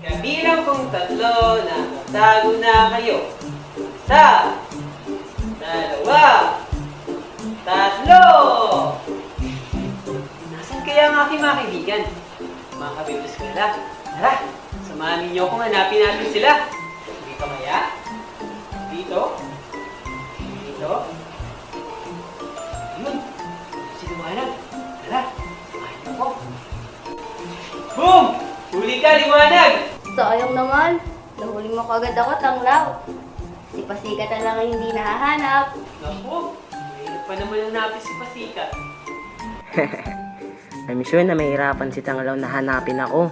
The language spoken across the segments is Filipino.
Kabilang kong tatlo na tago na kayo. Isa, dalawa, tatlo! Nasaan kaya ang aking mga kaibigan? Mga kabiblos ko nila. Tara, samahan ninyo kung hanapin natin sila. Dito kaya? Dito? Dito? Ayun, si Liwanag. Tara, samahan niyo ko. Boom! Huli ka, Liwanag! Sayang naman. Nahuli mo kagad ako, Tanglaw. Si Pasikat na lang ang hindi nahahanap. Naku, mahirap pa naman ang napis si Pasikat. I'm sure na mahirapan si Tanglaw na hanapin ako.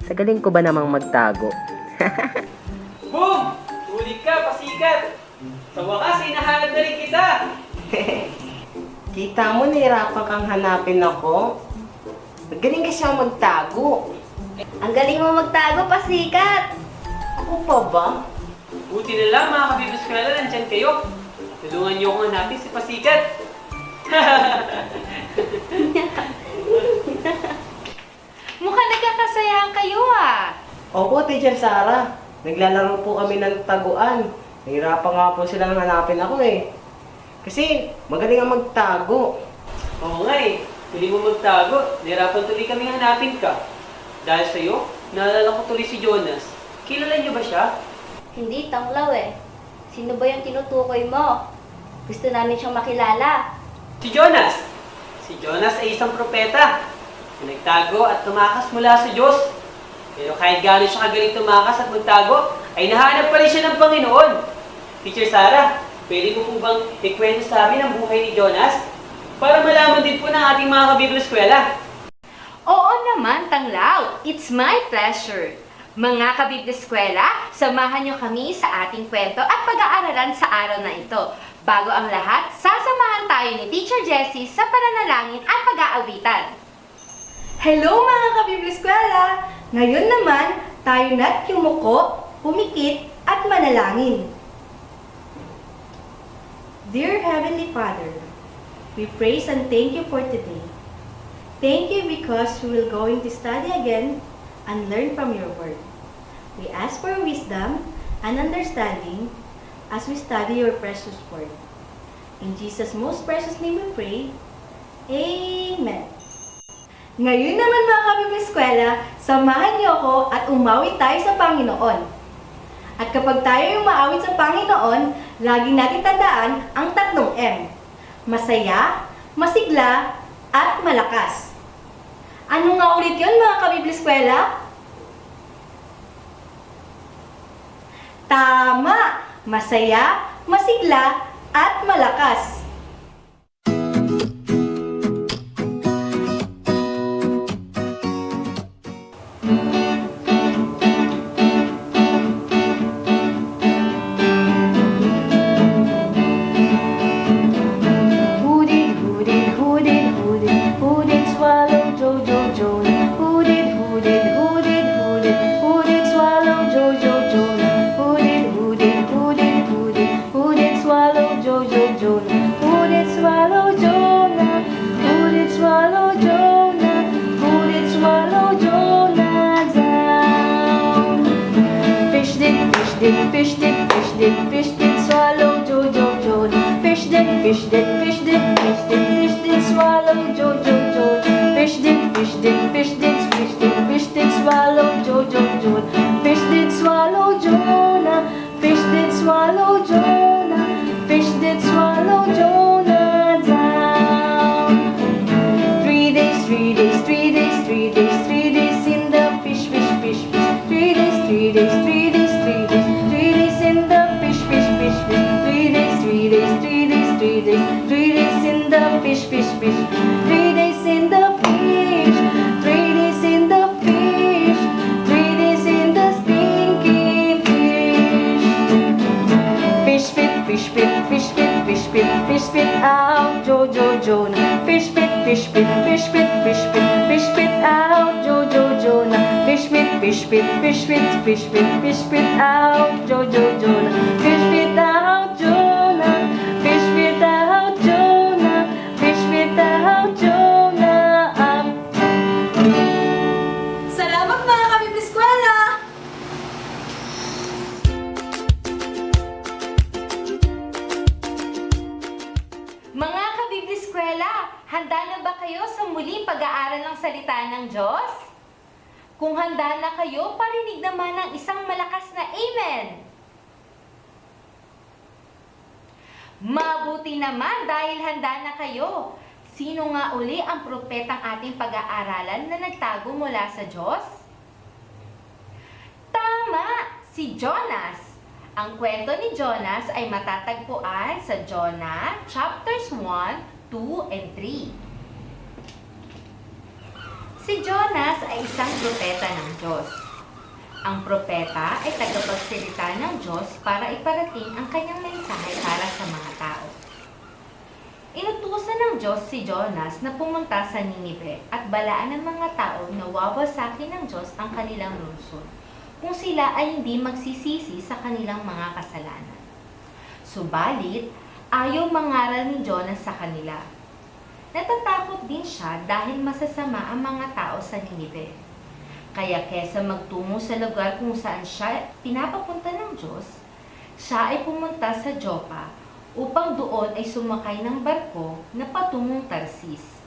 Sa galing ko ba namang magtago? Boom! Huli ka, Pasikat! Sa wakas, hinahanap na rin kita! Kita mo, nahirapan kang hanapin ako. Magaling ka siyang magtago. Ang galing mo magtago, Pasikat! Ako pa ba? Buti na lang, mga kabiblos ko na nandyan kayo. Tulungan niyo akong hanapin si Pasikat. Mukhang nagkakasayahan kayo ah. Opo, Teacher Sarah. Naglalaro po kami ng taguan. Nahirapan nga po silang hanapin ako eh. Kasi magaling ang magtago. Oo nga eh, tuloy mo magtago. Nahirapan tuloy kami hanapin ka. Dahil sa'yo, naalala ko tuloy si Jonas. Kilala niyo ba siya? Hindi, Tanglaw eh. Sino ba yung tinutukoy mo? Gusto namin siyang makilala. Si Jonas! Si Jonas ay isang propeta na nagtago at tumakas mula sa Diyos. Pero kahit gano'n siya kagaling tumakas at magtago, ay nahanap pa rin siya ng Panginoon. Teacher Sarah, pwede mo po bang ikwento sa amin ang buhay ni Jonas? Para malaman din po ng ating mga kabibliskwela. Oo naman, Tanglaw. It's my pleasure. Mga kabibliskwela, samahan niyo kami sa ating kwento at pag-aaralan sa araw na ito. Bago ang lahat, sasamahan tayo ni Teacher Jessie sa pananalangin at pag-aawitan. Hello mga kabibliskwela! Ngayon naman, tayo na't yumuko, pumikit, at manalangin. Dear Heavenly Father, we praise and thank you for today. Thank you because we will going to study again and learn from your word. We ask for wisdom and understanding as we study your precious word. In Jesus' most precious name we pray. Amen. Ngayon naman mga kabibliskwela, samahan niyo ako at umawit tayo sa Panginoon. At kapag tayo yung maawit sa Panginoon, lagi natin tandaan ang tatlong M. Masaya, masigla, at malakas. Ano nga ulit yun mga kabibliskwela? Tama! Masaya, masigla, at malakas. Fish did, swallow Jojo Jonah. Fish did, swallow Jojo. Fish did, fish did, fish did, fish did, fish did swallow Jojo. Fish did swallow Jonah. Fish did swallow Jonah. Fish did swallow Jonah down. 3 days, 3 days, 3 days, 3 days, 3 days in the fish, fish, fish, fish. 3 days, 3 days, 3 days, 3 days, 3 days in the fish, fish, fish, fish. 3 days, 3 days, 3 days, 3 days, 3 days in the fish, fish, fish. 3 days in the fish, 3 days in the fish, 3 days in the stinky fish. Fish pit, fish pit, fish pit, fish pit, fish pit out, Jojo Jonah. Fish pit, fish pit, fish pit, fish pit, fish pit out, Jojo Jonah. Fish pit, fish pit, fish pit, fish pit, fish pit out, Jojo Jonah. Fish pit out, Jonah. Fish pit out, Jonah. Fish pit out, Jonah. Up. Salamat mga kabibiskwela! Mga kabibliskwela, handa na ba kayo sa muling pag-aaral ng salita ng Diyos? Kung handa na kayo, parinig naman ng isang malakas na Amen! Mabuti naman dahil handa na kayo. Sino nga uli ang propetang ating pag-aaralan na nagtago mula sa Diyos? Tama! Si Jonas! Ang kwento ni Jonas ay matatagpuan sa Jonah chapters 1, 2, and 3. Si Jonas ay isang propeta ng Diyos. Ang propeta ay tagapagsalita ng Diyos para iparating ang kanyang mensahe para sa mga tao. Inutusan ng Diyos si Jonas na pumunta sa Ninive at balaan ng mga tao na wawasakin ng Diyos ang kanilang lungsod kung sila ay hindi magsisisi sa kanilang mga kasalanan. Subalit, ayaw mangaral ni Jonas sa kanila. Natatakot din siya dahil masasama ang mga tao sa Ninive. Kaya kesa magtungo sa lugar kung saan siya pinapapunta ng Diyos, siya ay pumunta sa Joppa upang doon ay sumakay ng barko na patungong Tarsis.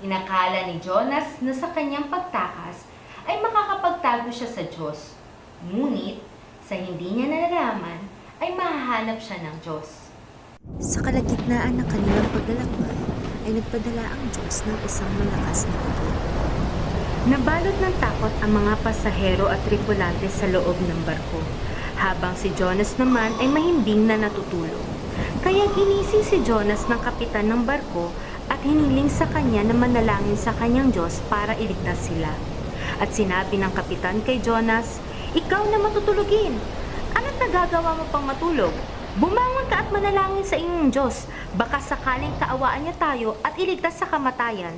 Inakala ni Jonas na sa kanyang pagtakas ay makakapagtago siya sa Diyos. Ngunit, sa hindi niya nalalaman, ay mahahanap siya ng Diyos. Sa kalagitnaan ng kanilang paglalakbay, ay nagpadala ang Diyos ng isang malakas na bagyo. Nabalot ng takot ang mga pasahero at tripulante sa loob ng barko, habang si Jonas naman ay mahimbing na natutulog. Kaya ginising si Jonas ng kapitan ng barko at hiniling sa kanya na manalangin sa kanyang Diyos para iligtas sila. At sinabi ng kapitan kay Jonas, "Ikaw na matutulugin! Ano't nagagawa mo pang matulog? Bumangon ka at manalangin sa inyong Diyos, baka sakaling kaawaan niya tayo at iligtas sa kamatayan."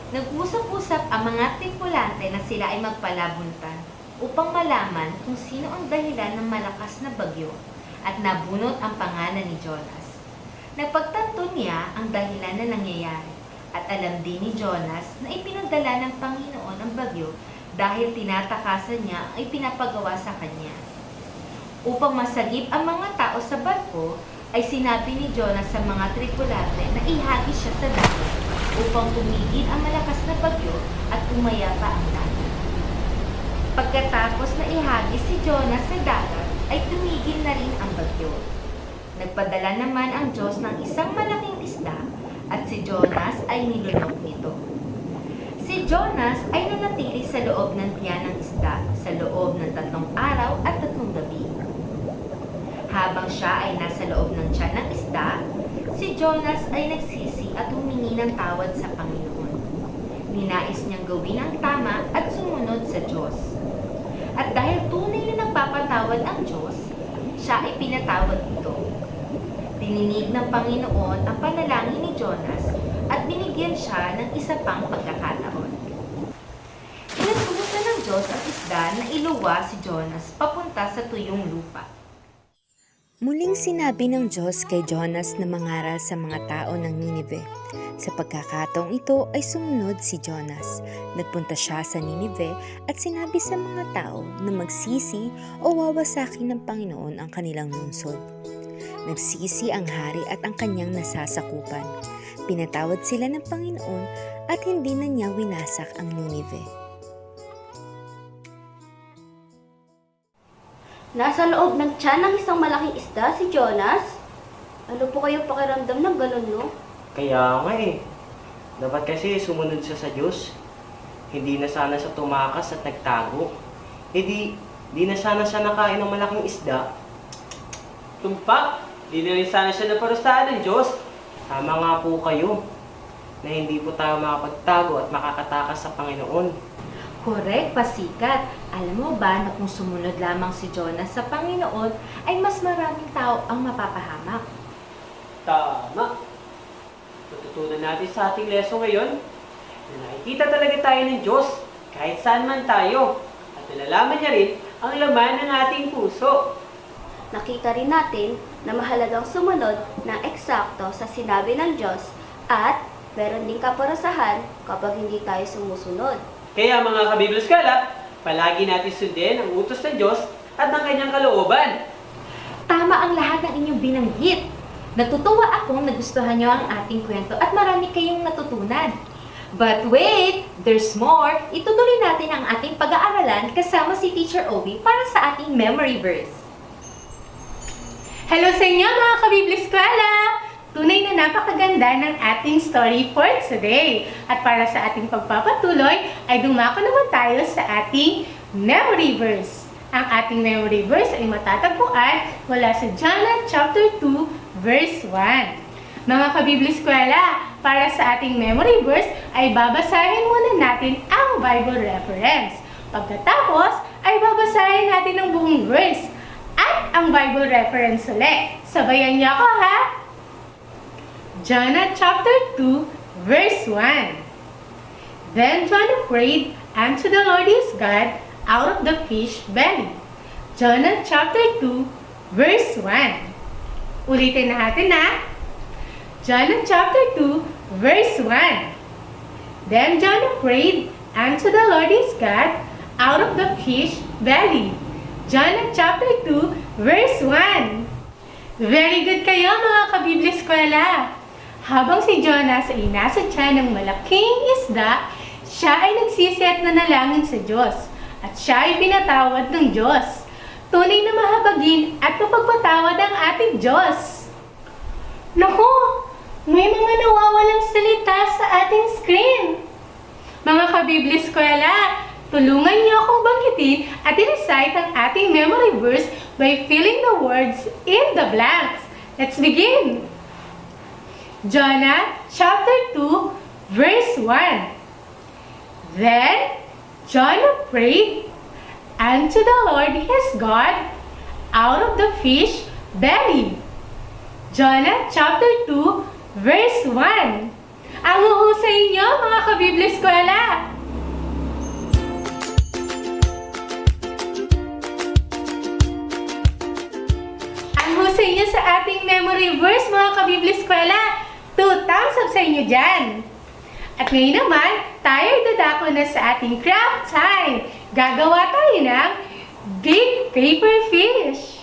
Nag-usap-usap ang mga tripulante na sila ay magpalabuntan upang malaman kung sino ang dahilan ng malakas na bagyo at nabunot ang pangalan ni Jonas. Napagtanto niya ang dahilan na nangyayari at alam din ni Jonas na ipinadala ng Panginoon ang bagyo dahil tinatakasan niya ang ipinapagawa sa kanya. Upang masagip ang mga tao sa barko, ay sinabi ni Jonas sa mga tripulante na ihagis siya sa dagat upang tumigil ang malakas na bagyo at umayapa ang dagat. Pagkatapos na ihagis si Jonas sa dagat, ay tumigil na rin ang bagyo. Nagpadala naman ang Diyos ng isang malaking isda at si Jonas ay nilunok nito. Si Jonas ay nanatili sa loob ng tiyan ng isda sa loob ng 3 araw at 3 gabi. Habang siya ay nasa loob ng tiyan ng isda, si Jonas ay nagsisi at humingi ng tawad sa Panginoon. Ninais niyang gawin ang tama at sumunod sa Diyos. At dahil tunay na nagpapatawad ang Diyos, siya ay pinatawad ito. Dininig ng Panginoon ang panalangin ni Jonas at binigyan siya ng isa pang pagkakataon. Inutusan ng Diyos ang isda na iluwa si Jonas papunta sa tuyong lupa. Muling sinabi ng Diyos kay Jonas na mangaral sa mga tao ng Ninive. Sa pagkakataong ito ay sumunod si Jonas. Nagpunta siya sa Ninive at sinabi sa mga tao na magsisi o wawasakin ng Panginoon ang kanilang lungsod. Nagsisi ang hari at ang kanyang nasasakupan. Pinatawad sila ng Panginoon at hindi na niya winasak ang Ninive. Nasa loob ng tiyan ng isang malaking isda si Jonas. Ano po kayo pakiramdam ng ganun, no? Kaya nga eh. Dapat kasi sumunod siya sa Diyos. Hindi na sana siya tumakas at nagtago. Di na sana siya nakain ng malaking isda. Tumpak, di na rin sana siya naparusahan ng Diyos. Tama nga po kayo na hindi po tayo makapagtago at makakatakas sa Panginoon. Correct, pasikat. Alam mo ba na kung sumunod lamang si Jonas sa Panginoon, ay mas maraming tao ang mapapahamak? Tama. Natutunan natin sa ating lesson ngayon na nakikita talaga tayo ng Diyos kahit saan man tayo. At nalalaman niya rin ang laman ng ating puso. Nakita rin natin na mahalagang sumunod ng eksakto sa sinabi ng Diyos at meron ding kaparusahan kapag hindi tayo sumusunod. Kaya mga kabibloskala, palagi natin sundin ang utos ng Diyos at ng kanyang kalooban. Tama ang lahat ng inyong binanggit. Natutuwa akong nagustuhan niyo ang ating kwento at marami kayong natutunan. But wait, there's more. Itutuloy natin ang ating pag-aaralan kasama si Teacher Obi para sa ating memory verse. Hello sa inyo mga kabibliskwela! Tunay na napakaganda ng ating story for today. At para sa ating pagpapatuloy, ay dumako naman tayo sa ating memory verse. Ang ating memory verse ay matatagpuan mula sa John chapter 2, verse 1. Mga kabibliskwela, para sa ating memory verse ay babasahin muna natin ang Bible reference. Pagkatapos ay babasahin natin ang buong verse at ang Bible reference ulit. Sabayan niyo ako ha! John chapter 2, verse 1. Then John prayed unto the Lord his God out of the fish belly. John chapter 2, verse 1. Ulitin natin na. John chapter 2, verse 1. Then John prayed unto the Lord his God out of the fish belly. John chapter 2, verse 1. Very good kayo mga kabibliskwela. Habang si Jonas ay nasa tiyan ng malaking isda, siya ay nagsisi at nanalangin sa Diyos. At siya ay pinatawad ng Diyos. Tunay na mahabagin at mapagpatawad ang ating Diyos. Naku! May mga nawawalang salita sa ating screen. Mga kabibliskwela, tulungan niyo akong banggitin at i-recite ang ating memory verse by filling the words in the blanks. Let's begin! Jonah chapter 2, verse 1. Then Jonah prayed unto the Lord his God out of the fish belly. Jonah chapter 2, verse 1. Ang huhusay niyo mga kabibliskwela. Ang husay niyo sa ating memory verse mga kabibliskwela. 2 thumbs up sa inyo dyan. At ngayon naman, tayo ay dadako na sa ating craft time. Gagawa tayo ng big paper fish.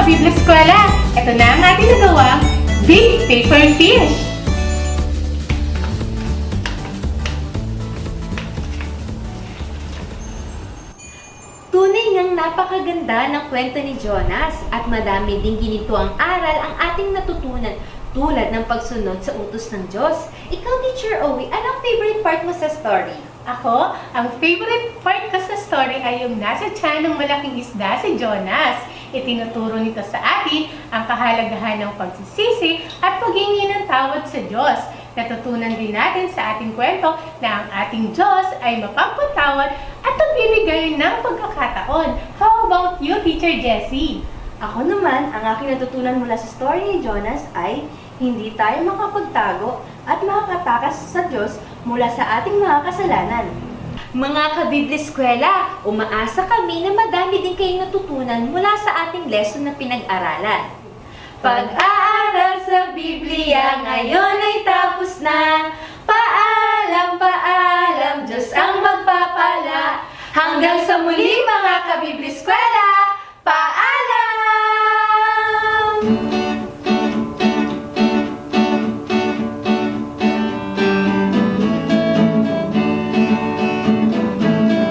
Kabibla Eskwela! Ito na ang ating nagawang Big Paper Fish! Tunay ngang napakaganda ng kwento ni Jonas at madami ding ginito ang aral ang ating natutunan tulad ng pagsunod sa utos ng Diyos. Ikaw, Teacher Owie, anong favorite part mo sa story? Ako, ang favorite part ko sa story ay yung nasa tiyan ng malaking isda si Jonas. Itinuturo nito sa atin ang kahalagahan ng pagsisisi at paghingi ng tawad sa Diyos. Natutunan din natin sa ating kwento na ang ating Diyos ay mapagpatawad at nagbibigay ng pagkakataon. How about you, Teacher Jessie? Ako naman, ang aking natutunan mula sa story ni Jonas ay hindi tayo makapagtago at makakatakas sa Diyos mula sa ating mga kasalanan. Mga kabibliskwela, umaasa kami na madami din kayong natutunan mula sa ating lesson na pinag-aralan. Pag-aaral sa Biblia ngayon ay tapos na. Paalam, paalam, Diyos ang magpapala. Hanggang sa muli mga kabibliskwela, paalam!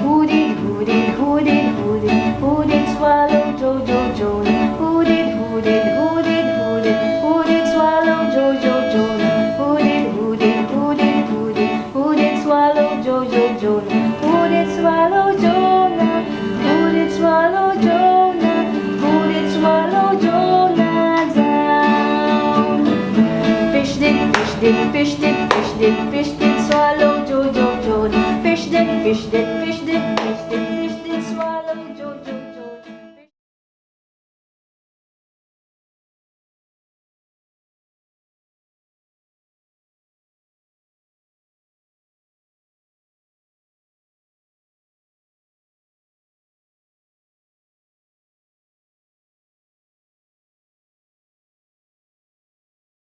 Who did, who did, who did, who did swallow Jojo Jonah? Who did, who did, who did, who did, who did swallow Jojo Jonah? Who did, who did, who did, who did, who did swallow Jojo Jonah? Who did swallow Jonah? Who did swallow Jonah? Who did swallow Jonah down? Fish did, fish did, fish did, fish did, fish did swallow Jojo Jonah. Fish did, fish did, fish did, fish did.